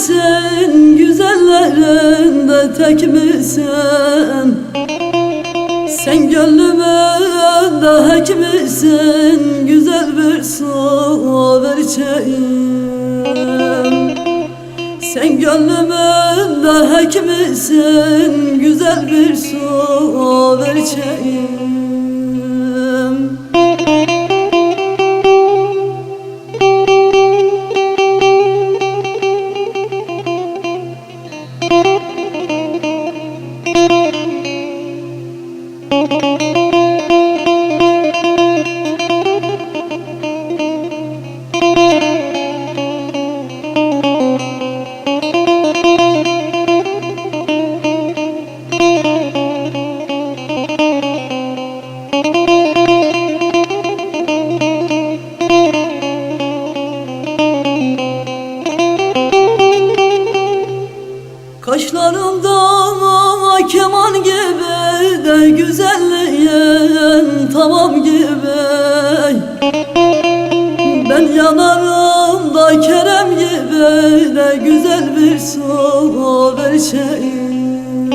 misin, güzellerinde tek misin? Sen gönlümün de hek misin, güzel bir soverçeyim. Sen gönlümün de hek misin, güzel bir soverçeyim. Kaşlarında keman gibi de güzelliğin tamam gibi. Ben yanarım da Kerem gibi de güzel bir soverçeyim.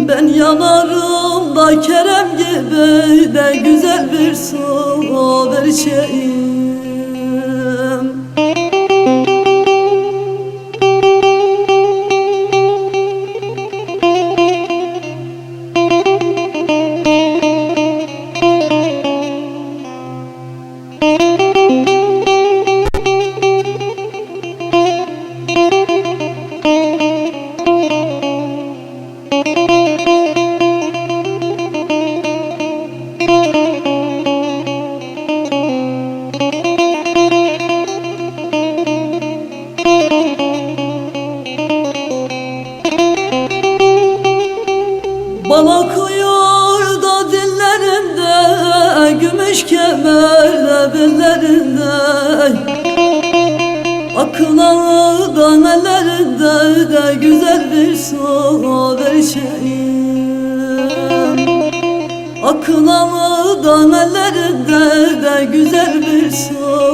Ben yanarım da Kerem gibi de güzel bir soverçeyim. Bal akıyor da dillerinde, gümüş kemerle bellerinde. Akıl ağdan ellerinde de güzel bir soverçeyim. Akıl ağdan ellerinde de güzel bir soverçeyim.